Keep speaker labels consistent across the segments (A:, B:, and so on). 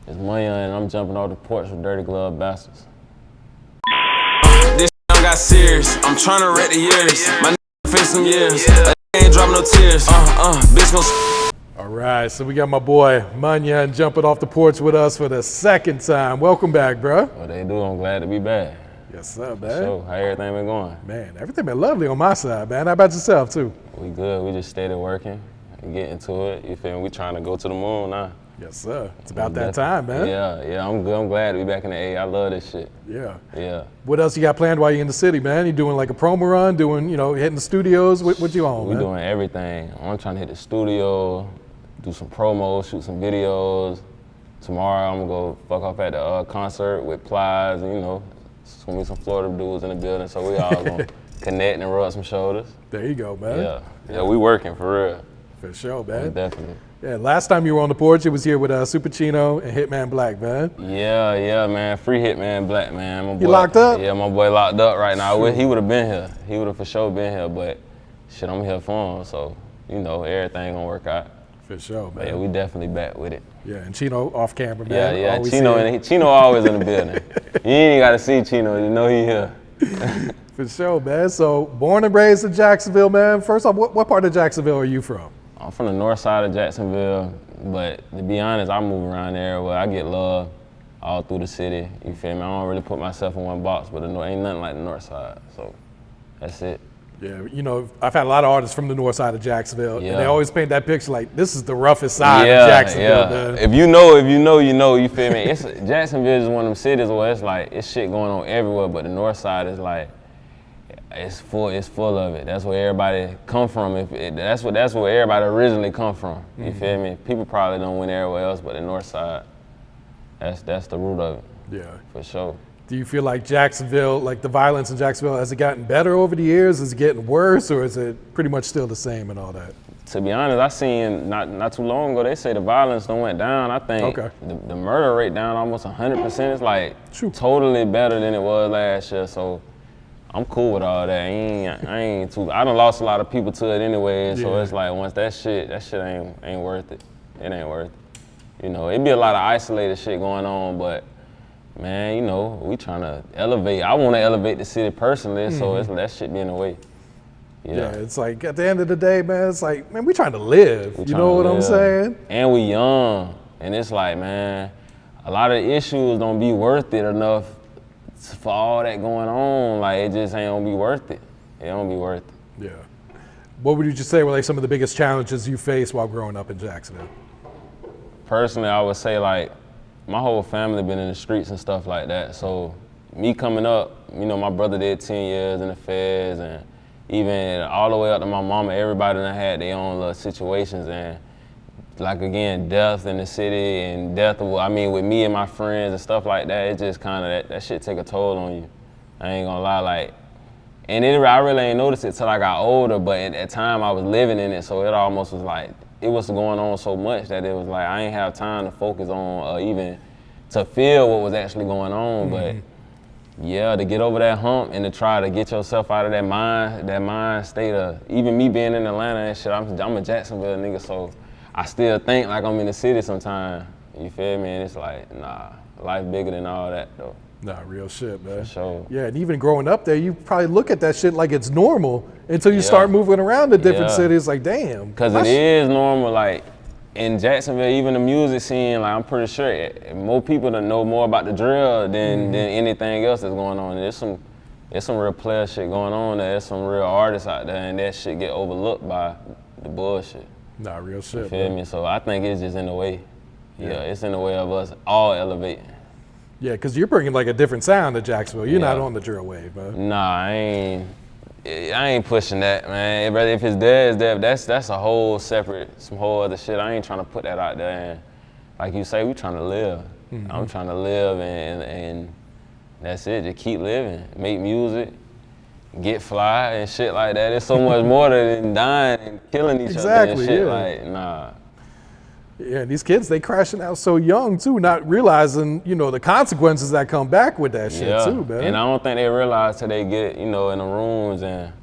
A: It's Munnyun, and I'm jumping off the porch with Dirty Glove Bastards.
B: This got serious. I'm trying to wreck the years. My face some years. Ain't dropping no tears. Bitch gon'
C: All right, so we got my boy Munnyun jumping off the porch with us for the second time. Welcome back, bro.
A: What they do, I'm glad to be back.
C: Yes, sir, man.
A: So, how everything been going?
C: Man, everything been lovely on my side, man. How about yourself, too?
A: We good. We just stayed working and getting to it. You feel me? We trying to go to the moon now.
C: Yes, sir. It's about that time, man.
A: Yeah, I'm good. I'm glad to be back in the A. I love this shit.
C: Yeah. What else you got planned while you're in the city, man? You doing like a promo run, hitting the studios? What you on,
A: We
C: man?
A: doing everything. I'm trying to hit the studio, do some promos, shoot some videos. Tomorrow I'm gonna go fuck off at the concert with Plies, and it's gonna be some Florida dudes in the building, so we all gonna connect and rub some shoulders.
C: There you go, man.
A: Yeah, we working for real.
C: For sure, man.
A: Definitely.
C: Yeah, last time you were on the porch, it was here with Supa Chino and Hitman Black, man.
A: Yeah, man. Free Hitman Black, man. My boy,
C: he locked up?
A: Yeah, my boy locked up right now. Sure. He would have been here. He would have for sure been here, but shit, I'm here for him, so everything gonna work out.
C: For sure, man.
A: But yeah, we definitely back with it.
C: Yeah, and Chino off camera, man.
A: Yeah. Chino always in the building. You ain't got to see Chino. You know he here.
C: For sure, man. So born and raised in Jacksonville, man. First off, what part of Jacksonville are you from?
A: I'm from the Northside of Jacksonville, but to be honest, I move around there where I get love all through the city. You feel me? I don't really put myself in one box, but ain't nothing like the Northside. So that's it.
C: Yeah, I've had a lot of artists from the north side of Jacksonville, and they always paint that picture like this is the roughest side of Jacksonville. Man.
A: If you know, you feel me? Jacksonville is one of them cities where it's like, it's shit going on everywhere, but the north side is like, it's full of it. That's where everybody come from. That's where everybody originally come from. You feel me? People probably don't went everywhere else, but the north side, that's the root of it.
C: Yeah.
A: For sure.
C: Do you feel like Jacksonville, like the violence in Jacksonville, has it gotten better over the years? Is it getting worse, or is it pretty much still the same and all that?
A: To be honest, I seen not too long ago, they say the violence don't went down. I think the murder rate down almost 100%. It's like totally better than it was last year. So I'm cool with all that. I done lost a lot of people to it anyway. So it's like once that shit ain't worth it. It ain't worth it. It'd be a lot of isolated shit going on, but man, we trying to elevate. I want to elevate the city personally, so that shit be in the way.
C: Yeah, it's like at the end of the day, man, it's like, man, we trying to live. You know what I'm saying?
A: And we young, and it's like, man, a lot of issues don't be worth it enough for all that going on. Like, it just ain't gonna be worth it. It don't be worth it.
C: Yeah. What would you say were like some of the biggest challenges you faced while growing up in Jacksonville?
A: Personally, I would say like, my whole family been in the streets and stuff like that. So me coming up, my brother did 10 years in the feds, and even all the way up to my mama, everybody done had their own little situations, and like again, death in the city and with me and my friends and stuff like that, it just kind of, that shit take a toll on you. I ain't gonna lie, I really ain't noticed it till I got older, but at that time I was living in it, so it almost was like, it was going on so much that it was like I ain't have time to focus on even to feel what was actually going on. But yeah, to get over that hump and to try to get yourself out of that mind state of, even me being in Atlanta and shit, I'm a Jacksonville nigga, so I still think like I'm in the city sometimes. You feel me? And it's like, nah, life bigger than all that though.
C: Nah, real shit, man.
A: For sure.
C: Yeah, and even growing up there, you probably look at that shit like it's normal until you start moving around to different cities. Like, damn.
A: Because it is normal. Like in Jacksonville, even the music scene, like I'm pretty sure more people that know more about the drill than anything else that's going on. There's some real player shit going on there. There's some real artists out there, and that shit get overlooked by the bullshit.
C: Nah, real shit.
A: You feel me? So I think it's just in the way. Yeah, it's in the way of us all elevating.
C: Yeah, because you're bringing like a different sound to Jacksonville. You're not on the drill wave, man.
A: Nah, I ain't pushing that, man. If it's there, it's there. That's a whole separate, some whole other shit. I ain't trying to put that out there. And like you say, we trying to live. I'm trying to live, and that's it. Just keep living, make music, get fly and shit like that. It's so much more than dying and killing each other and shit. Like, nah.
C: Yeah, these kids, they crashing out so young too, not realizing, the consequences that come back with that shit too, man.
A: And I don't think they realize till they get, in the rooms and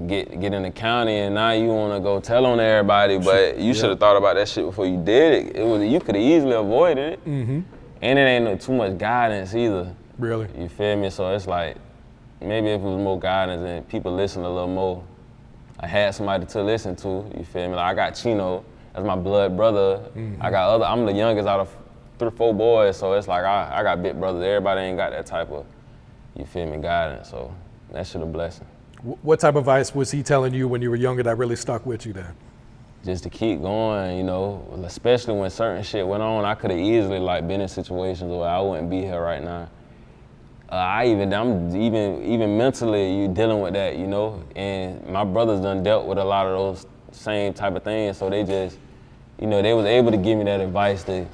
A: get in the county, and now you want to go tell on everybody, but you should have thought about that shit before you did it. You could have easily avoided it. And it ain't too much guidance either.
C: Really?
A: You feel me? So it's like, maybe if it was more guidance and people listen a little more, I had somebody to listen to, you feel me? Like I got Chino, that's my blood brother. I'm the youngest out of 3 or 4 boys, so it's like I got big brothers. Everybody ain't got that type of, you feel me, guidance. So that shit a blessing.
C: What type of advice was he telling you when you were younger that really stuck with you then?
A: Just to keep going, you know, especially when certain shit went on. I could have easily like been in situations where I wouldn't be here right now. I'm even mentally, you dealing with that, you know. And my brothers done dealt with a lot of those same type of things, so they just, you know, they was able to give me that advice to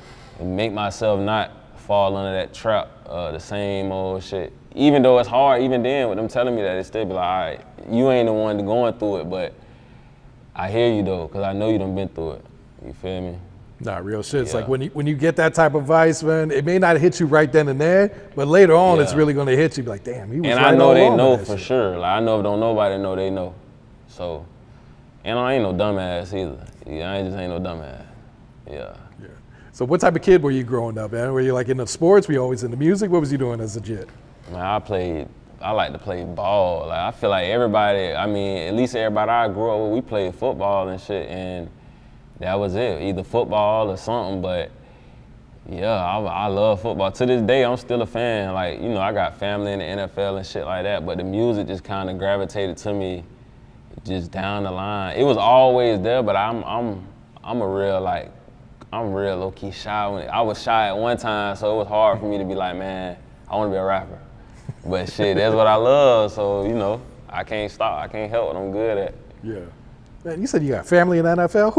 A: make myself not fall under that trap, the same old shit. Even though it's hard, even then, with them telling me that, it still be like, all right, you ain't the one going through it, but I hear you though, because I know you done been through it. You feel me?
C: Nah, real shit. It's like when you get that type of advice, man, it may not hit you right then and there, but later on, it's really gonna hit you. Be like, damn, he was
A: and
C: right
A: I know
C: all
A: they
C: along
A: know
C: with that
A: for
C: shit.
A: sure. Like I know if don't nobody know, they know. So, and I ain't no dumbass either. Yeah, I just ain't no dumbass. Yeah.
C: So what type of kid were you growing up, man? Were you like into sports? Were you always into music? What was you doing as a kid?
A: Man, I like to play ball. Like I feel like everybody, I mean, at least everybody I grew up with, we played football and shit, and that was it. Either football or something, but yeah, I love football. To this day, I'm still a fan. Like, you know, I got family in the NFL and shit like that, but the music just kind of gravitated to me just down the line. It was always there, but I'm real low-key shy. I was shy at one time, so it was hard for me to be like, man, I want to be a rapper. But shit, that's what I love, so, you know, I can't stop. I can't help what I'm good at.
C: Yeah. Man, you said you got family in the NFL?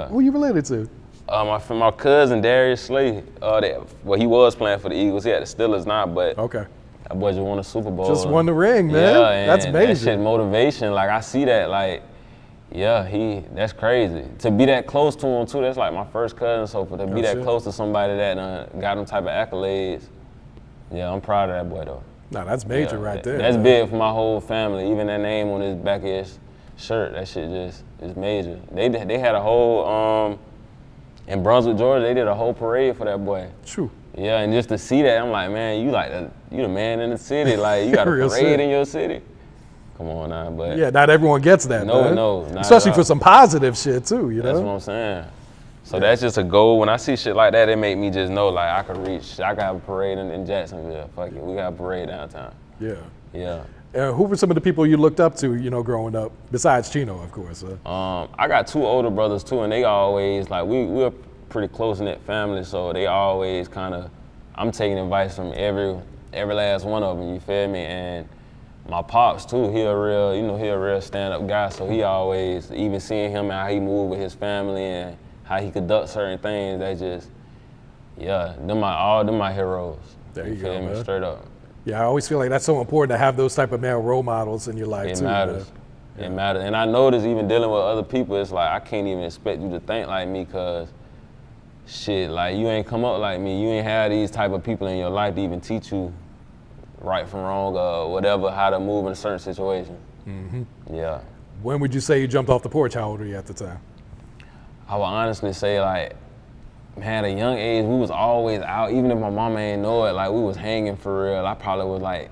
C: Who you related to?
A: My cousin, Darius Slay, he was playing for the Eagles. He at the Steelers now, but that boy just won a Super Bowl.
C: Just won the ring, man.
A: Yeah, and
C: that's amazing.
A: That shit motivation. Like, I see that, like, yeah, that's crazy. To be that close to him, too, that's like my first cousin, so to be that close to somebody that got them type of accolades, yeah, I'm proud of that boy, though.
C: No, that's major right there.
A: That's big for my whole family. Even that name on his back of his shirt, that shit just is major. They had a whole, in Brunswick, Georgia, they did a whole parade for that boy.
C: True.
A: Yeah, and just to see that, I'm like, man, you the man in the city. Like, you got a parade in your city. Come on now, but
C: yeah, not everyone gets that.
A: No,
C: especially for some positive shit too. You know,
A: that's what I'm saying. So that's just a goal. When I see shit like that, it make me just know like I could reach. I got a parade in Jacksonville. Fuck it, we got a parade downtown. Yeah.
C: Who were some of the people you looked up to, you know, growing up, besides Chino, of course?
A: I got 2 older brothers too, and they always like we're pretty close knit family, so they always kind of. I'm taking advice from every last one of them. You feel me? And my pops too, he a real stand-up guy, so he always, even seeing him and how he moved with his family and how he conduct certain things, that just, them my heroes.
C: There you go, man.
A: Straight up.
C: Yeah, I always feel like that's so important to have those type of male role models in your life too.
A: It matters. It matters. And I notice even dealing with other people, it's like I can't even expect you to think like me, cause shit, like you ain't come up like me. You ain't had these type of people in your life to even teach you right from wrong or whatever, how to move in a certain situation. Yeah.
C: When would you say you jumped off the porch? How old were you at the time?
A: I would honestly say like, man, at a young age, we was always out. Even if my mama ain't know it, like we was hanging for real. I probably was like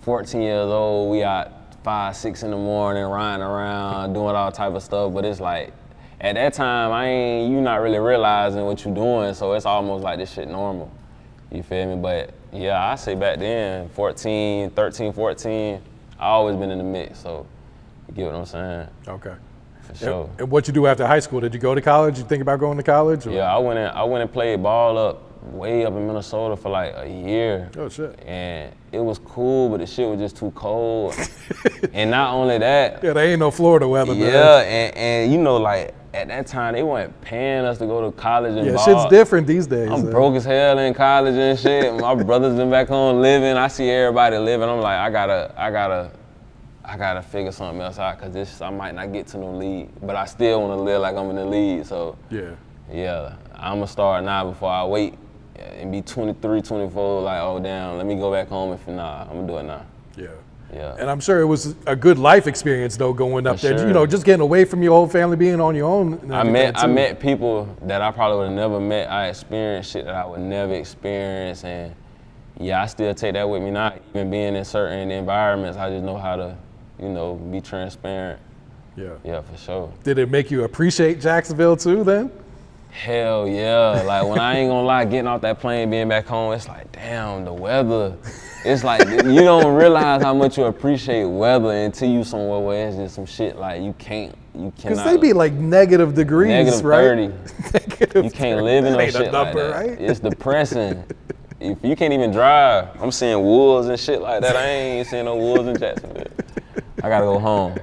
A: 14 years old. We out 5, 6 in the morning, riding around, doing all type of stuff. But it's like, at that time, you not really realizing what you doing. So it's almost like this shit normal. You feel me? But yeah, I say back then, 13, 14, I always been in the mix. So you get what I'm saying?
C: Okay.
A: For sure.
C: And what you do after high school? Did you go to college? You think about going to college? Or?
A: Yeah, I went and played ball way up in Minnesota for like a year.
C: Oh shit.
A: And it was cool, but the shit was just too cold. And not only that.
C: Yeah, there ain't no Florida weather.
A: Yeah, and you know, like at that time they weren't paying us to go to college and ball.
C: Shit's different these days.
A: I'm broke as hell in college and shit. My brothers been back home living. I see everybody living. I'm like, I gotta figure something else out, cause I might not get to no league, but I still want to live like I'm in the league. So yeah, I'ma start now before I wait and be 23, 24. Like, oh damn, let me go back home. If not, I'm gonna do it now.
C: Yeah.
A: Yeah.
C: And I'm sure it was a good life experience though, going up
A: For
C: there.
A: sure.
C: You know, just getting away from your whole family, being on your own. And
A: I
C: everything,
A: met people that I probably would have never met. I experienced shit that I would never experience, and yeah, I still take that with me now. Even being in certain environments, I just know how to, you know, be transparent.
C: Yeah.
A: Yeah, for sure.
C: Did it make you appreciate Jacksonville too then?
A: Hell yeah. Like, when I ain't gonna lie, getting off that plane, being back home, it's like, damn, the weather. It's like, you don't realize how much you appreciate weather until you somewhere where it's just some shit like you cannot.
C: Because they be like negative degrees,
A: Negative
C: right?
A: 30. You can't live in no
C: Ain't a
A: shit like
C: number,
A: that.
C: right?
A: It's depressing. If you can't even drive, I'm seeing wolves and shit like that. I ain't seeing no wolves in Jacksonville. I gotta go home.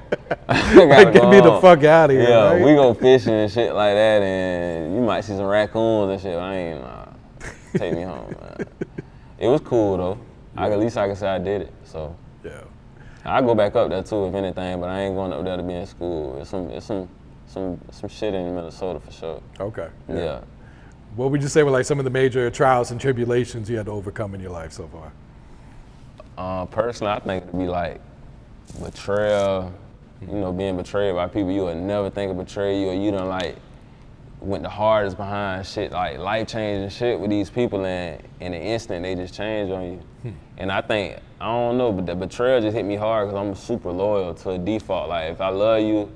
C: Get me the fuck out of here,
A: Yeah,
C: right?
A: we go fishing and shit like that, and you might see some raccoons and shit. I ain't, take me home, man. It was cool though. At least I can say I did it. So
C: Yeah.
A: I go back up there too, if anything, but I ain't going up there to be in school. It's some shit in Minnesota for sure.
C: Okay.
A: Yeah.
C: What would you say were like some of the major trials and tribulations you had to overcome in your life so far?
A: Personally, I think it'd be like betrayal, you know, being betrayed by people you would never think of betray you, or you done like went the hardest behind shit, like life-changing shit with these people, and in an instant they just change on you. And I think, I don't know, but the betrayal just hit me hard because I'm super loyal to a default. Like, if I love you,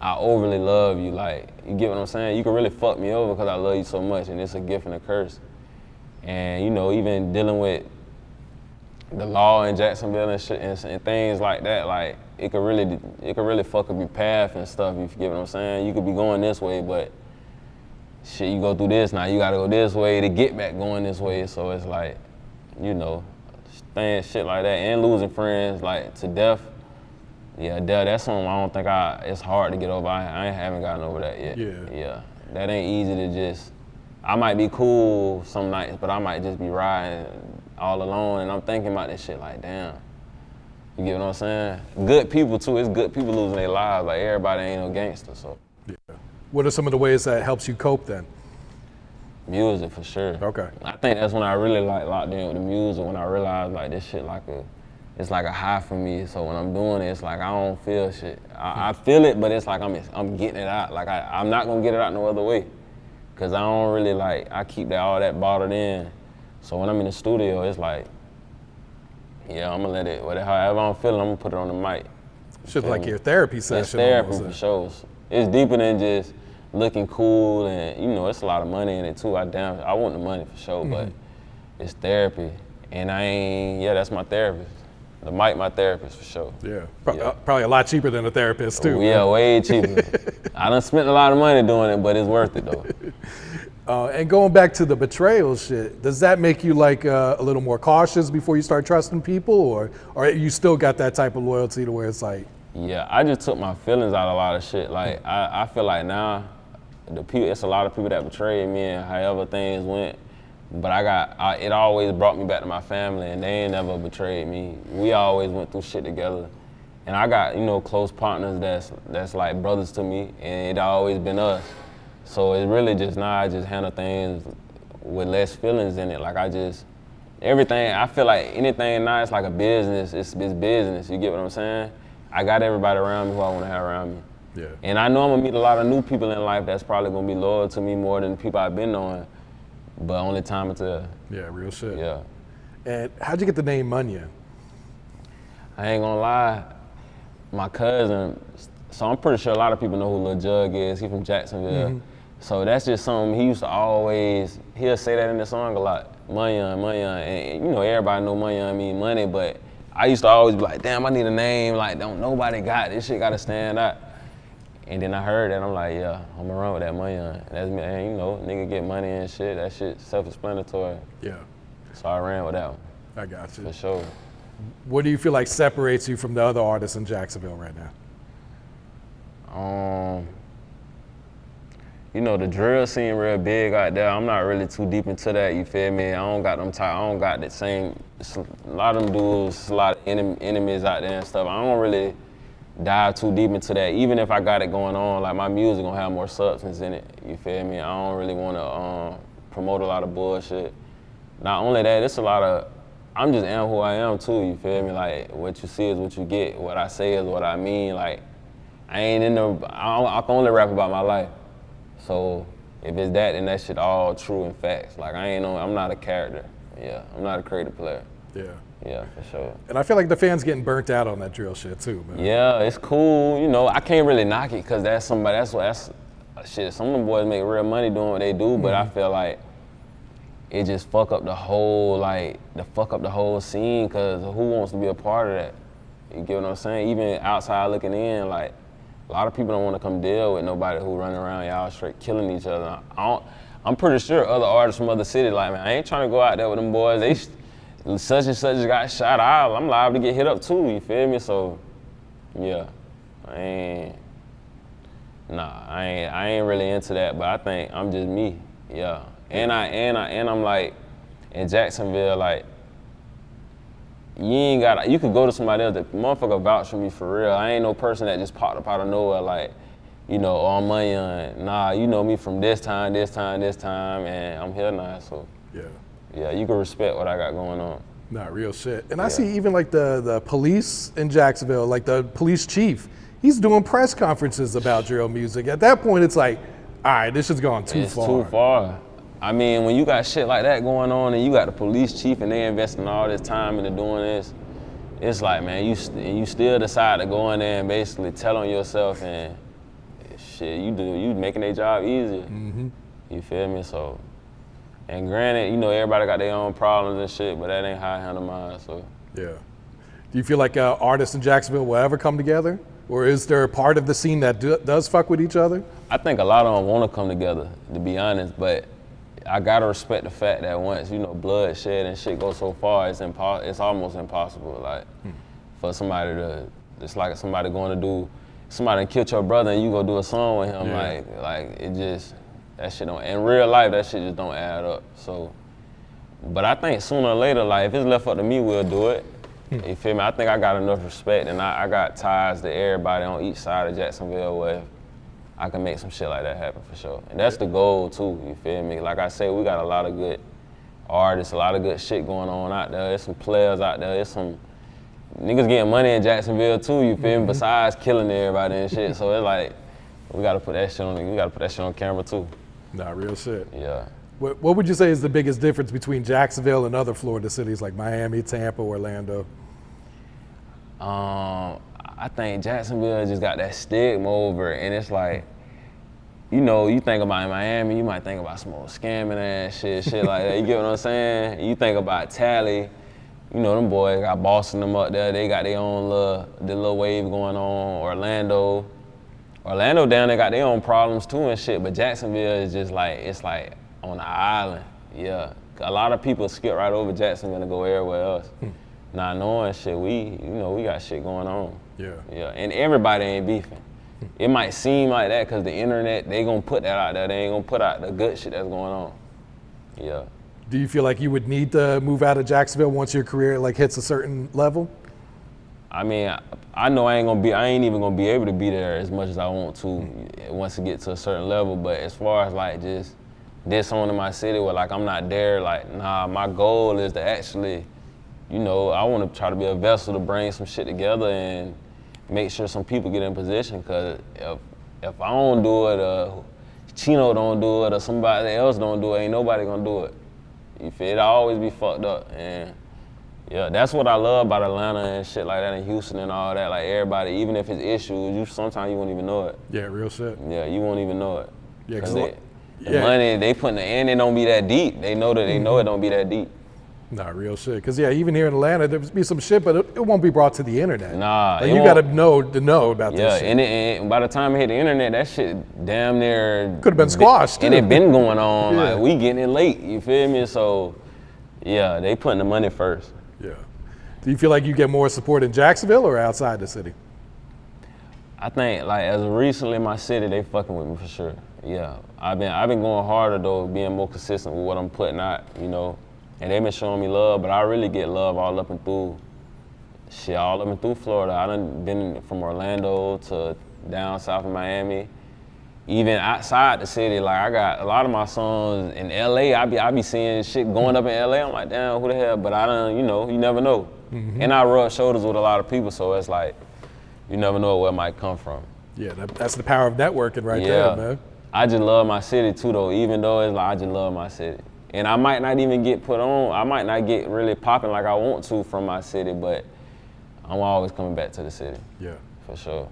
A: I overly love you. Like, you get what I'm saying? You can really fuck me over because I love you so much, and it's a gift and a curse. And, you know, even dealing with the law in Jacksonville and shit and things like that, like, it could really fuck up your path and stuff, if you get what I'm saying. You could be going this way, but shit, you go through this, now you gotta go this way to get back going this way. So it's like, you know, shit like that, and losing friends like to death. Yeah, that's something I don't think it's hard to get over. I haven't gotten over that yet. Yeah, that ain't easy to just, I might be cool some nights, but I might just be riding all alone, and I'm thinking about this shit like, damn. You get what I'm saying? Good people too, it's good people losing their lives. Like, everybody ain't no gangster, so.
C: Yeah. What are some of the ways that helps you cope then?
A: Music, for sure.
C: Okay.
A: I think that's when I really like locked in with the music, when I realized like this shit it's like a high for me. So when I'm doing it, it's like I don't feel shit. I feel it, but it's like I'm getting it out. Like I'm not gonna get it out no other way. Cause I don't really I keep all that bottled in. So when I'm in the studio, it's like, yeah, I'm gonna let it, however I'm feeling, I'm gonna put it on the mic.
C: Shit like your therapy session.
A: It's therapy
C: almost,
A: for sure. It's deeper than just looking cool, and you know, it's a lot of money in it too. I want the money for sure, but it's therapy. And that's my therapist. The mic, my therapist for sure.
C: Yeah. Probably a lot cheaper than a therapist too.
A: Yeah, way cheaper. I done spent a lot of money doing it, but it's worth it though.
C: And going back to the betrayal shit, does that make you like a little more cautious before you start trusting people, or you still got that type of loyalty to where it's like?
A: Yeah, I just took my feelings out of a lot of shit. Like I feel like now, it's a lot of people that betrayed me and however things went, but it always brought me back to my family, and they ain't never betrayed me. We always went through shit together, and I got, you know, close partners that's like brothers to me, and it always been us. So it's really just now I just handle things with less feelings in it. Like everything, I feel like anything now it's like a business. It's business, you get what I'm saying? I got everybody around me who I want to have around me.
C: Yeah.
A: And I know I'm gonna meet a lot of new people in life that's probably gonna be loyal to me more than the people I've been knowing, but only time will tell.
C: Yeah, real shit.
A: Yeah.
C: And how'd you get the name Munnyun?
A: I ain't gonna lie, my cousin, so I'm pretty sure a lot of people know who Lil Jug is. He from Jacksonville. So that's just something he used to he'll say that in the song a lot. Munnyun. And you know, everybody know Munnyun mean money, but I used to always be like, damn, I need a name, like don't nobody got this shit gotta stand out. And then I heard that, I'm like, yeah, I'm gonna run with that Munnyun. That's me, and you know, nigga get money and shit, that shit self-explanatory.
C: Yeah.
A: So I ran with that one.
C: I got you.
A: For sure.
C: What do you feel like separates you from the other artists in Jacksonville right now?
A: You know, the drill scene real big out there. I'm not really too deep into that, you feel me? I don't got that same, a lot of them dudes, a lot of enemies out there and stuff. I don't really dive too deep into that. Even if I got it going on, like my music gonna have more substance in it, you feel me? I don't really wanna promote a lot of bullshit. Not only that, it's a lot of I'm just am who I am too, you feel me? Like, what you see is what you get. What I say is what I mean. Like, I ain't in the, I can only rap about my life. So if it's that, then that shit all true and facts. Like, I'm not a character. Yeah, I'm not a creative player.
C: Yeah.
A: Yeah, for sure.
C: And I feel like the fans getting burnt out on that drill shit too, man.
A: Yeah, it's cool. You know, I can't really knock it because that's shit. Some of them boys make real money doing what they do, but I feel like it just fuck up the whole scene, because who wants to be a part of that? You get what I'm saying? Even outside looking in, like, a lot of people don't want to come deal with nobody who running around y'all straight killing each other. I'm pretty sure other artists from other cities, like, man, I ain't trying to go out there with them boys. Such and such got shot out. I'm liable to get hit up too, you feel me? So, yeah, I ain't really into that, but I think I'm just me, yeah. And I'm like, in Jacksonville, like, you could go to somebody else, the motherfucker vouch for me for real. I ain't no person that just popped up out of nowhere, like, you know, oh, I'm Munnyun. Nah, you know me from this time, and I'm here now, so. Yeah, you can respect what I got going on.
C: Nah, real shit. And I see even like the police in Jacksonville, like the police chief, he's doing press conferences about drill music. At that point, it's like, all right, this has gone too far.
A: It's too far. I mean, when you got shit like that going on and you got the police chief and they investing all this time into doing this, it's like, man, you still decide to go in there and basically tell on yourself, and shit, you making their job easier. Mm-hmm. You feel me? So. And granted, you know, everybody got their own problems and shit, but that ain't how I handle mine, so.
C: Yeah. Do you feel like artists in Jacksonville will ever come together? Or is there a part of the scene that does fuck with each other?
A: I think a lot of them want to come together, to be honest, but I gotta respect the fact that once, you know, bloodshed and shit goes so far, it's almost impossible. Like, for somebody to, it's like somebody killed your brother and you go do a song with him, like it just, that shit don't, in real life, that shit just don't add up. So, but I think sooner or later, like, if it's left up to me, we'll do it. You feel me? I think I got enough respect, and I got ties to everybody on each side of Jacksonville where I can make some shit like that happen for sure. And that's the goal too, you feel me? Like I said, we got a lot of good artists, a lot of good shit going on out there. There's some players out there, there's some niggas getting money in Jacksonville too, you feel me? Besides killing everybody and shit. So it's like, we gotta put that shit on camera too.
C: Nah, real shit.
A: Yeah.
C: What would you say is the biggest difference between Jacksonville and other Florida cities like Miami, Tampa, Orlando?
A: I think Jacksonville just got that stigma over it, and it's like, you know, you think about Miami, you might think about some old scamming ass shit like that. You get what I'm saying? You think about Tally, you know, them boys got bossing them up there. They got their own little wave going on. Orlando down there got their own problems too and shit, but Jacksonville is just like, it's like on the island, yeah. A lot of people skip right over Jacksonville and go everywhere else. Not knowing shit, we got shit going on.
C: Yeah.
A: Yeah, and everybody ain't beefing. It might seem like that because the internet, they gonna put that out there. They ain't gonna put out the good shit that's going on. Yeah.
C: Do you feel like you would need to move out of Jacksonville once your career like hits a certain level?
A: I mean, I know I ain't even gonna be able to be there as much as I want to once it gets to a certain level, but as far as like just this on in my city where like I'm not there, like, nah, my goal is to actually, you know, I wanna try to be a vessel to bring some shit together and make sure some people get in position, cause if I don't do it, Chino don't do it, or somebody else don't do it, ain't nobody gonna do it. You feel? It'll always be fucked up, and yeah, that's what I love about Atlanta and shit like that, and Houston and all that. Like everybody, even if it's issues, sometimes you won't even know it.
C: Yeah, real shit.
A: Yeah, you won't even know it.
C: Yeah,
A: cause the money they putting in, it don't be that deep. They know that it don't be that deep.
C: Nah, real shit. Cause yeah, even here in Atlanta, there'll be some shit, but it won't be brought to the internet.
A: Nah,
C: like, you gotta know about this shit.
A: And by the time it hit the internet, that shit damn near
C: could have been squashed.
A: And it been going on.
C: Yeah.
A: Like we getting it late. You feel me? So yeah, they putting the money first.
C: Yeah. Do you feel like you get more support in Jacksonville or outside the city?
A: I think like as of recently in my city, they fucking with me for sure. Yeah, I've been going harder though, being more consistent with what I'm putting out, you know. And they've been showing me love, but I really get love all up and through Florida. I done been from Orlando to down south of Miami, even outside the city, like I got a lot of my songs in LA. I be seeing shit going up in LA. I'm like, damn, who the hell? But I don't, you know, you never know. And I rub shoulders with a lot of people, so it's like, you never know where it might come from.
C: Yeah, that's the power of networking right there, man.
A: I just love my city too, though. Even though it's like I just love my city, and I might not even get put on. I might not get really popping like I want to from my city, but I'm always coming back to the city. Yeah, for sure.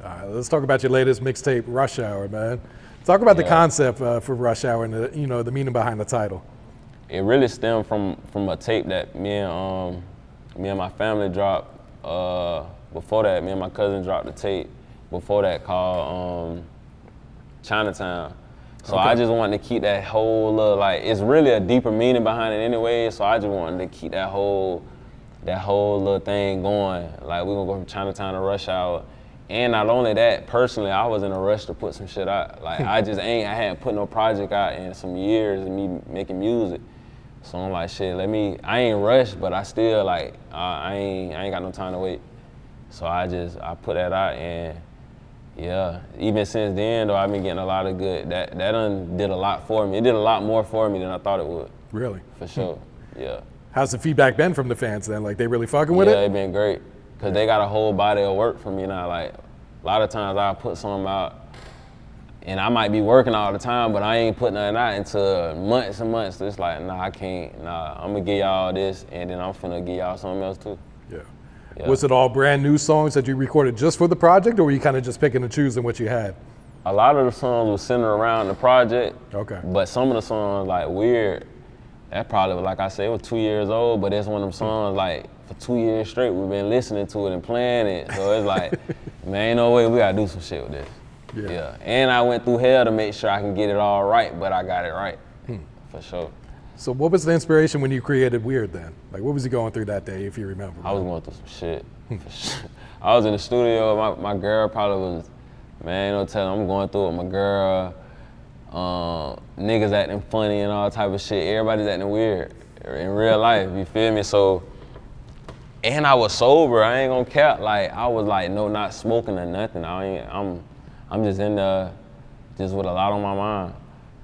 C: All right, let's talk about your latest mixtape, Rush Hour, man. Talk about the concept for Rush Hour and the meaning behind the title.
A: It really stemmed from a tape that me and my family dropped. Before that, me and my cousin dropped the tape. Before that, called Chinatown. So I just wanted to keep that whole like, it's really a deeper meaning behind it anyway. So I just wanted to keep that whole little thing going. Like, we're gonna go from Chinatown to Rush Hour. And not only that, personally, I was in a rush to put some shit out. Like, I hadn't put no project out in some years of me making music. So I'm like, shit, I ain't rushed, but I still like, I ain't got no time to wait. So I put that out, and yeah, even since then though, I've been getting a lot of good, that done did a lot for me. It did a lot more for me than I thought it would. Really? For sure, yeah.
C: How's the feedback been from the fans then? Like, they really fucking with it?
A: Yeah, it been great. Cause they got a whole body of work from me now. Like, a lot of times I'll put something out and I might be working all the time, but I ain't putting nothing out until months and months. It's like, nah, I can't, I'm gonna give y'all this and then I'm finna give y'all something else too. Yeah.
C: Was it all brand new songs that you recorded just for the project, or were you kind of just picking and choosing what you had?
A: A lot of the songs was centered around the project.
C: Okay.
A: But some of the songs, like Weird, that probably was, like I said, it was 2 years old, but it's one of them songs like, for 2 years straight, we've been listening to it and playing it. So it's like, man, ain't no way we gotta do some shit with this. Yeah. And I went through hell to make sure I can get it all right, but I got it right, for sure.
C: So what was the inspiration when you created Weird then? Like, what was you going through that day, if you remember?
A: I was going through some shit, for sure. I was in the studio, my girl probably was, man, ain't no telling, I'm going through it with my girl, niggas acting funny and all type of shit. Everybody's acting weird in real life, you feel me? So, and I was sober, I ain't gonna cap. Like, I was like, no, not smoking or nothing. I'm just in there, just with a lot on my mind.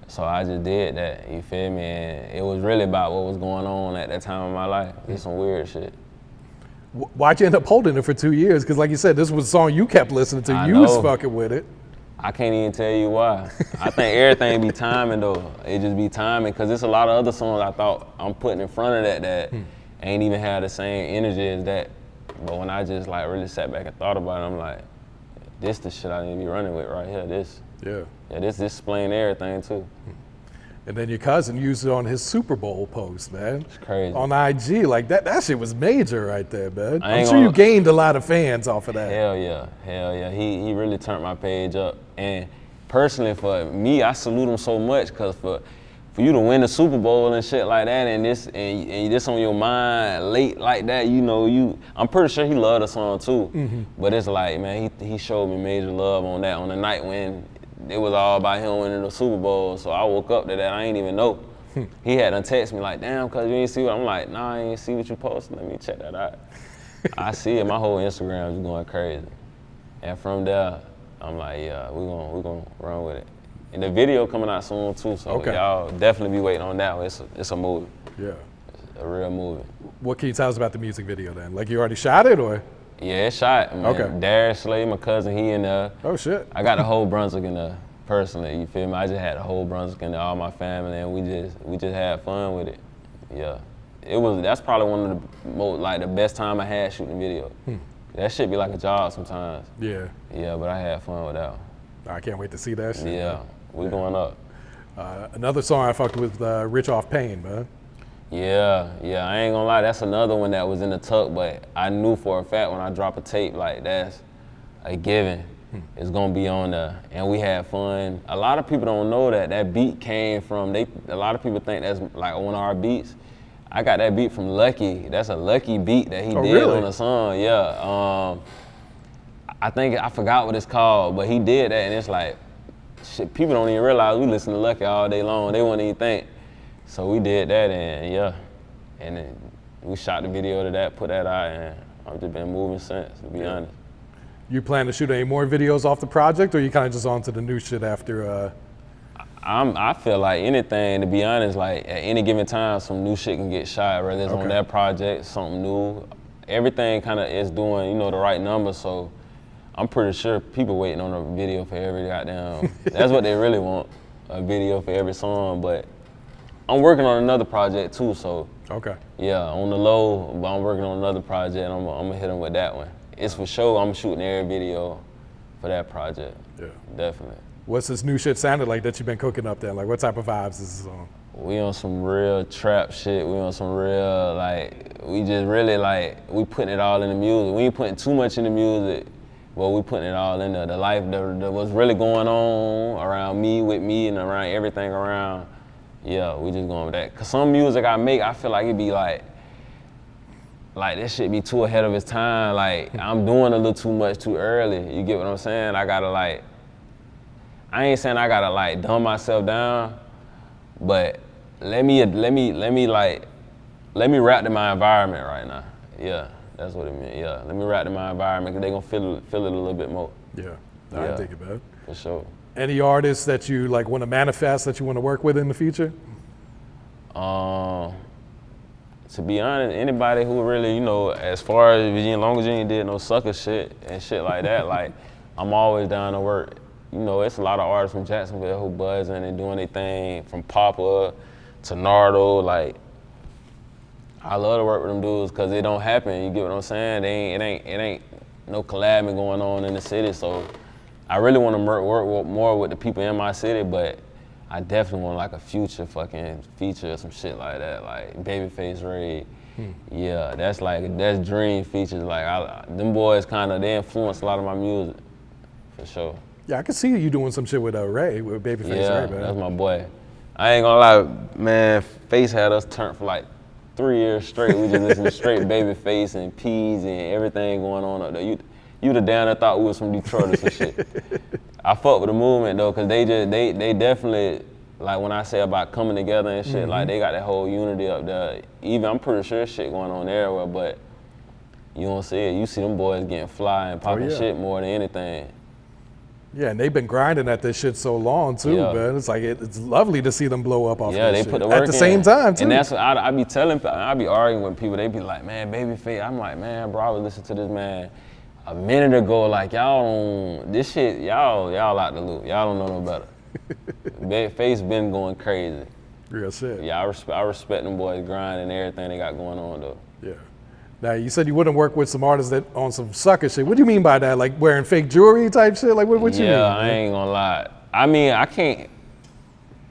A: So I just did that, you feel me? And it was really about what was going on at that time of my life. It's some weird shit.
C: Why'd you end up holding it for 2 years? Because like you said, this was a song you kept listening to. You was fucking with it.
A: I can't even tell you why. I think everything be timing though. It just be timing, because there's a lot of other songs I thought I'm putting in front of that ain't even have the same energy as that. But when I just like really sat back and thought about it, I'm like, this the shit I need to be running with right here. This. Yeah, this explain everything too.
C: And then your cousin used it on his Super Bowl post, man.
A: It's crazy.
C: On IG, like that shit was major right there, man. I'm sure you gained a lot of fans off of that.
A: Hell yeah. He really turned my page up. And personally for me, I salute him so much, because for you to win the Super Bowl and shit like that, and this on your mind late like that, you know, I'm pretty sure he loved the song too. But it's like, man, he showed me major love on that, on the night when it was all about him winning the Super Bowl. So I woke up to that, I ain't even know. He had to text me like, damn, cuz you ain't see what, I'm like, nah, I ain't see what you posted, let me check that out. I see it, my whole Instagram is going crazy. And from there, I'm like, yeah, we gonna run with it. And the video coming out soon too, so y'all definitely be waiting on that one. It's a movie. Yeah. It's a real movie.
C: What can you tell us about the music video then? Like, you already shot it, or?
A: Yeah, it's shot, man. Okay. Darius Slay, my cousin, he in there.
C: Oh shit.
A: I got the whole Brunswick in there, personally, you feel me? I just had the whole Brunswick in there, all my family, and we just had fun with it. Yeah. That's probably one of the most, like, the best time I had shooting video. That shit be like a job sometimes. Yeah. Yeah, but I had fun with that one.
C: I can't wait to see that shit.
A: Yeah, we going up.
C: Another song I fucked with, Rich Off Pain, man.
A: Yeah, I ain't gonna lie, that's another one that was in the tuck, but I knew for a fact when I drop a tape, like, that's a given. It's gonna be on there, and we had fun. A lot of people don't know that beat came from, a lot of people think that's like one of our beats. I got that beat from Lucky. That's a Lucky beat that he did on the song, yeah. I forgot what it's called, but he did that, and it's like, shit, people don't even realize we listen to Lucky all day long. They wouldn't even think. So we did that, and yeah. And then we shot the video to that, put that out, and I've just been moving since, to be honest.
C: You plan to shoot any more videos off the project, or you kind of just on to the new shit after?
A: I feel like anything, to be honest, like at any given time, some new shit can get shot, whether it's on that project, something new. Everything kind of is doing, you know, the right numbers. So I'm pretty sure people waiting on a video for every goddamn, that's what they really want, a video for every song. But I'm working on another project too, so.
C: Okay.
A: Yeah, on the low, but I'm working on another project, and I'm gonna hit them with that one. It's for sure, I'm shooting every video for that project. Yeah. Definitely.
C: What's this new shit sounded like that you've been cooking up there? Like, what type of vibes is this on?
A: We on some real trap shit. We on some real, like, we just really, like, we putting it all in the music. We ain't putting too much in the music, but we putting it all in there. The life that was really going on around me, with me, and around everything around. Yeah, we just going with that. Cause some music I make, I feel like it be like this shit be too ahead of its time. Like, I'm doing a little too much too early. You get what I'm saying? I gotta like, I ain't saying I gotta like dumb myself down, but let me rap to my environment right now. Yeah, that's what it means. Yeah, let me rap to my environment, cause they gonna feel it a little bit more.
C: Yeah, I think about it.
A: For sure.
C: Any artists that you like want to manifest that you want to work with in the future?
A: To be honest, anybody who really, you know, as far as long as you ain't did no sucker shit and shit like that, like, I'm always down to work. You know, it's a lot of artists from Jacksonville who buzzing and doing their thing, from Papa to Nardo. Like, I love to work with them dudes because it don't happen. You get what I'm saying? It ain't no collabing going on in the city. So I really want to work more with the people in my city, but I definitely want like a Future fucking feature or some shit like that, like Babyface Ray. Yeah, that's dream features. Like, them boys they influence a lot of my music, for sure.
C: Yeah, I can see you doing some shit with Ray, with Babyface Ray.
A: Yeah, that's my boy. I ain't gonna lie, man, Face had us turned for like 3 years straight. We just listened to straight Babyface and Peas and everything going on up there. You'd have down there thought we was from Detroit or some shit. I fuck with the movement though, cause they definitely, like when I say about coming together and shit, like they got that whole unity up there. Even I'm pretty sure shit going on everywhere, but you don't see it. You see them boys getting fly and popping shit more than anything.
C: Yeah, and they've been grinding at this shit so long too, man. It's like it's lovely to see them blow up off this shit.
A: Yeah, they put the work
C: at the same time too.
A: And that's what I be telling people. I be arguing with people. They be like, man, Babyface. I'm like, man, bro, I was listening to this man a minute ago. Like, y'all don't, this shit, y'all out the loop. Y'all don't know no better. Face been going crazy.
C: Real shit.
A: Yeah, I respect them boys' grind and everything they got going on though.
C: Yeah. Now, you said you wouldn't work with some artists that on some sucker shit. What do you mean by that? Like wearing fake jewelry type shit? Like what you mean?
A: Yeah, I ain't gonna lie. I mean, I can't,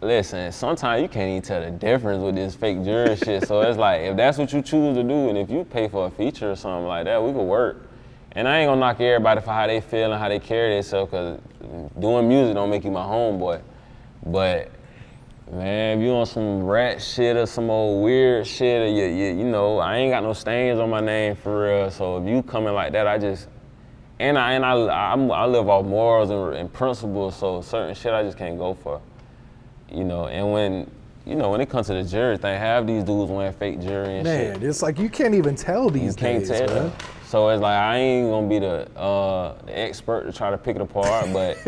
A: listen, sometimes you can't even tell the difference with this fake jewelry shit. So it's like, if that's what you choose to do and if you pay for a feature or something like that, we could work. And I ain't gonna knock everybody for how they feel and how they carry themselves, cause doing music don't make you my homeboy. But man, if you on some rat shit or some old weird shit, or you know, I ain't got no stains on my name for real. So if you coming like that, I live off morals and principles. So certain shit I just can't go for, you know. And when it comes to the jury thing, half these dudes wearing fake jury and shit.
C: Man, it's like you can't even tell these days,
A: you can't tell.
C: Man.
A: So it's like I ain't gonna be the expert to try to pick it apart, but.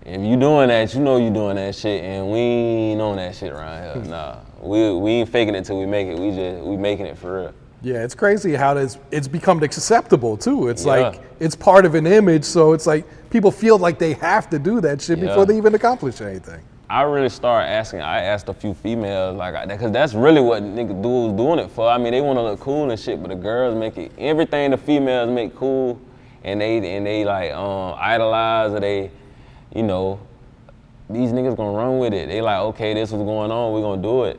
A: If you doing that, you know you doing that shit, and we ain't on that shit around here. Nah, we ain't faking it till we make it. We making it for real.
C: Yeah, it's crazy how it's become acceptable too. It's like it's part of an image, so it's like people feel like they have to do that shit before they even accomplish anything.
A: I really started asking. I asked a few females like that, because that's really what niggas dudes doing it for. I mean, they want to look cool and shit, but the girls make it everything the females make cool, and they like idolize, or they. You know, these niggas gonna run with it. They like, okay, this was going on, we gonna do it.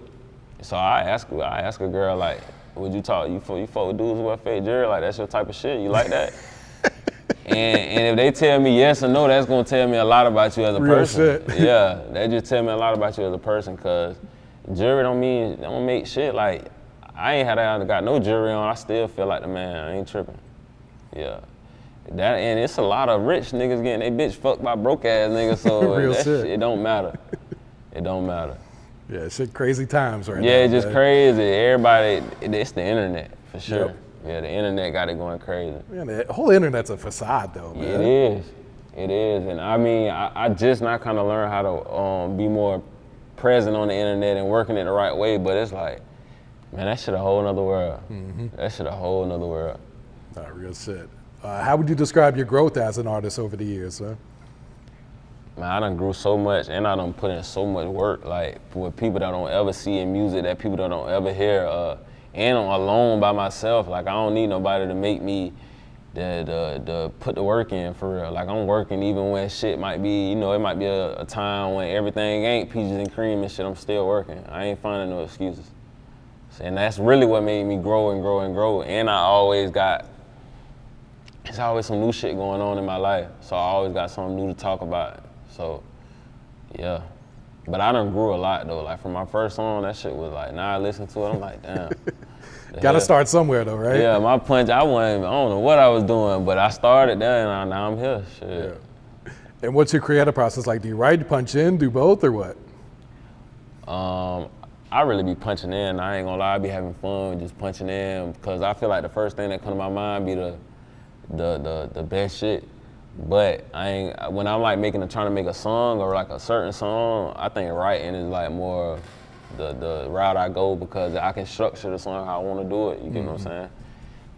A: So I ask a girl like, would you fuck with dudes who wear fake jewelry? Like, that's your type of shit, you like that? and if they tell me yes or no, that's gonna tell me a lot about you as a person.
C: Shit.
A: Yeah, that just tell me a lot about you as a person, cause jewelry don't make shit. Like, I ain't got no jewelry on, I still feel like the man, I ain't tripping. Yeah. That, and it's a lot of rich niggas getting they bitch fucked by broke ass niggas, so it don't matter. It don't matter.
C: Yeah, shit, crazy times right now.
A: Yeah, it's just crazy. Everybody, it's the internet for sure. Yeah, the internet got it going crazy.
C: Man, the whole internet's a facade, though, man.
A: It is, and I mean, I just not kind of learned how to be more present on the internet and working it the right way. But it's like, man, that shit a whole nother world. That shit a whole nother world.
C: Real shit. How would you describe your growth as an artist over the years, man?
A: Man, I done grew so much, and I done put in so much work, like with people that I don't ever see in music, that people that don't ever hear, and I'm alone by myself. Like, I don't need nobody to make me the put the work in for real. Like, I'm working even when shit might be, you know, it might be a time when everything ain't peaches and cream and shit. I'm still working. I ain't finding no excuses. And that's really what made me grow and grow and grow. And it's always some new shit going on in my life. So I always got something new to talk about. So, yeah. But I done grew a lot though. Like, from my first song, that shit was like, now I listen to it, I'm like, damn.
C: Gotta start somewhere though, right?
A: Yeah, my punch, I don't know what I was doing, but I started there and now I'm here, shit.
C: Yeah. And what's your creative process like? Do you write, punch in, do both, or what?
A: I really be punching in. I ain't gonna lie, I be having fun just punching in, because I feel like the first thing that come to my mind be the best shit. But when I'm like trying to make a song or like a certain song, I think writing is like more the route I go, because I can structure the song how I want to do it. You get what I'm saying?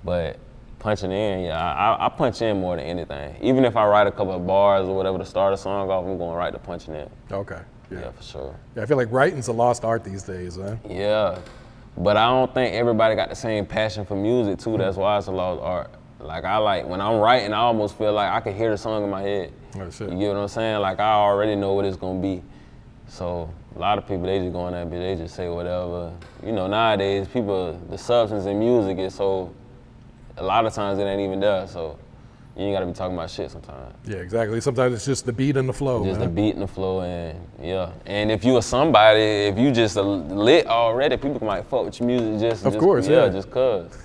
A: But punching in, yeah, I punch in more than anything. Even if I write a couple of bars or whatever to start a song off, I'm going right to punching in.
C: Okay.
A: Yeah, for sure.
C: Yeah, I feel like writing's a lost art these days, man.
A: Yeah, but I don't think everybody got the same passion for music too. That's why it's a lost art. Like, when I'm writing, I almost feel like I can hear the song in my head.
C: Oh, shit.
A: You get what I'm saying? Like, I already know what it's gonna be. So a lot of people, they just go in that bitch, they just say whatever. You know, nowadays, the substance in music is so, a lot of times it ain't even there, so you ain't gotta be talking about shit sometimes.
C: Yeah, exactly. Sometimes it's just the beat and the flow,
A: Just
C: man.
A: the beat and the flow, and yeah. And if you if you just lit already, people might fuck with your music just
C: Of course, yeah.
A: just cause.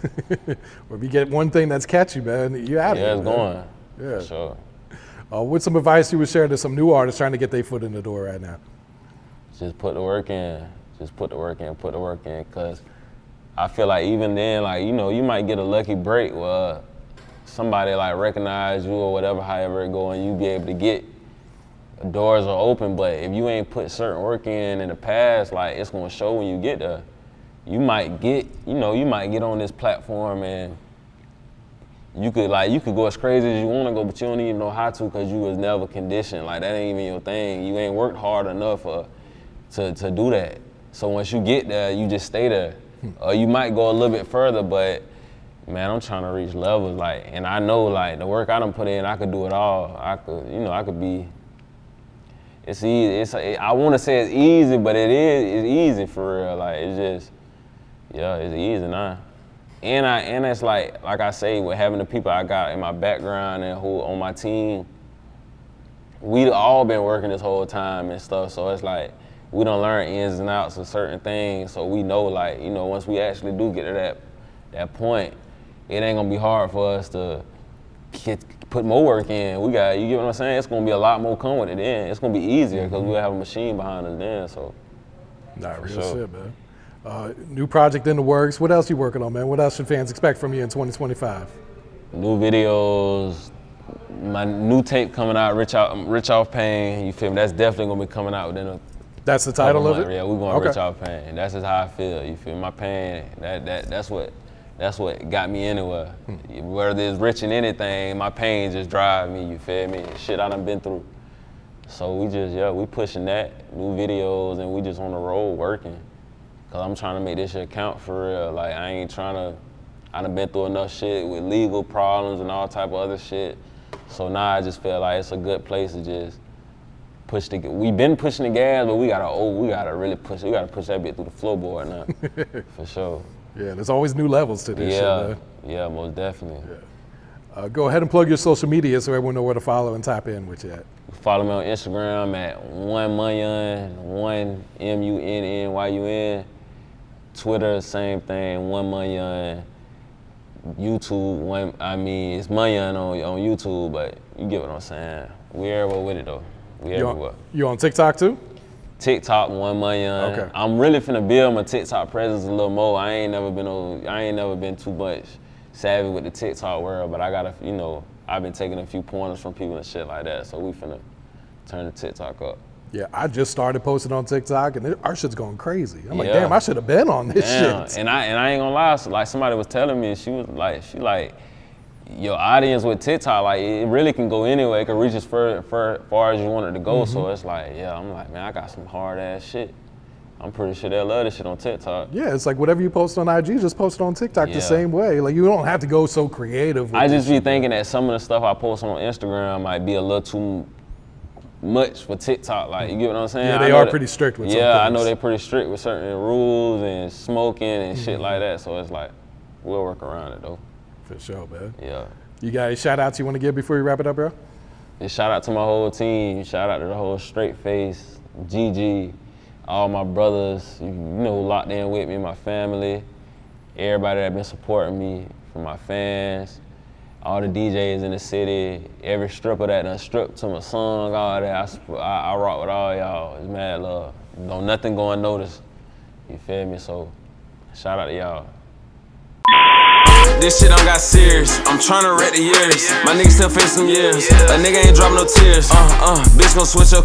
C: Or if you get one thing that's catchy, man, you out of
A: Yeah,
C: it.
A: it's
C: man.
A: going.
C: Yeah.
A: For sure.
C: What's some advice you would share to some new artists trying to get their foot in the door right now?
A: Just put the work in. Just put the work in, cause I feel like even then, like, you know, you might get a lucky break where somebody like recognize you or whatever, however it go, and you be able to get, doors are open. But if you ain't put certain work in the past, like, it's gonna show when you get there. You might get on this platform and you could go as crazy as you wanna go, but you don't even know how to, cause you was never conditioned. Like, that ain't even your thing. You ain't worked hard enough to do that. So once you get there, you just stay there. Or you might go a little bit further, but man, I'm trying to reach levels, like, and I know, like, the work I done put in, I could do it all. I could be, it's easy. I want to say it's easy, but it's easy for real. Like, it's just, yeah, it's easy now. And it's like I say, with having the people I got in my background and who on my team, we all been working this whole time and stuff, so it's like, we don't learn ins and outs of certain things, so we know, like, you know, once we actually do get to that point, it ain't gonna be hard for us to put more work in. You get what I'm saying? It's gonna be a lot more come with it then. It's gonna be easier because we'll have a machine behind us then, so.
C: Nah, real
A: sure.
C: shit, man. New project in the works. What else you working on, man? What else should fans expect from you in 2025?
A: New videos, my new tape coming out, Rich Off Pain, you feel me? That's definitely gonna be coming out within a
C: That's the title of it?
A: Yeah, we're going
C: Okay.
A: Rich Off Pain. That's just how I feel, you feel me? My pain, that's what got me anywhere. Whether it's rich in anything, my pain just drive me, you feel me? Shit I done been through. So we pushing that, new videos, and we just on the road working. Cause I'm trying to make this shit count for real. Like, I done been through enough shit with legal problems and all type of other shit. So now I just feel like it's a good place to just we been pushing the gas, but we gotta really push. We gotta push that bit through the floorboard now, for sure.
C: Yeah, there's always new levels to this shit, man.
A: Yeah, most definitely.
C: Yeah. Go ahead and plug your social media so everyone know where to follow and tap in with you at.
A: Follow me on Instagram at Munnyun, MUNNYUN. Twitter, same thing, Munnyun. YouTube, it's Munnyun on YouTube, but you get what I'm saying. We everywhere with it though. We everywhere.
C: You on TikTok too?
A: TikTok, Munnyun.
C: Okay.
A: I'm really finna build my TikTok presence a little more. I ain't never been too much savvy with the TikTok world, but I gotta, you know, I've been taking a few pointers from people and shit like that, so we finna turn the TikTok up.
C: Yeah, I just started posting on TikTok, and our shit's going crazy. I'm like,
A: Yeah.
C: damn, I should have been on this shit.
A: And I ain't gonna lie, so like somebody was telling me, she like, your audience with TikTok, like it really can go anywhere. It can reach as far as you want it to go. So it's like, yeah, I'm like, man, I got some hard ass shit. I'm pretty sure they'll love this shit on TikTok.
C: Yeah, it's like whatever you post on IG, just post it on TikTok the
A: Yeah.
C: same way. Like you don't have to go so creative. With
A: I just
C: this
A: be
C: shit.
A: thinking that some of the stuff I post on Instagram might be a little too much for TikTok. Like, you get what I'm saying?
C: Yeah,
A: I
C: they
A: know
C: are
A: that-
C: pretty strict with some
A: Yeah, I
C: things.
A: know they're pretty strict with certain rules and smoking and shit like that. So it's like, we'll work around it though.
C: For sure, man.
A: Yeah.
C: You got any shout outs you want to give before we wrap it up, bro?
A: And shout out to my whole team. Shout out to the whole Straight Face, GG, all my brothers, you know, locked in with me, my family, everybody that been supporting me, from my fans, all the DJs in the city, every stripper that done stripped to my song, all that. I rock with all y'all. It's mad love. Don't nothing go unnoticed. You feel me? So shout out to y'all.
B: This shit done got serious. I'm tryna wreck the years. My niggas still face some years. A nigga ain't dropping no tears. Bitch gon' switch up.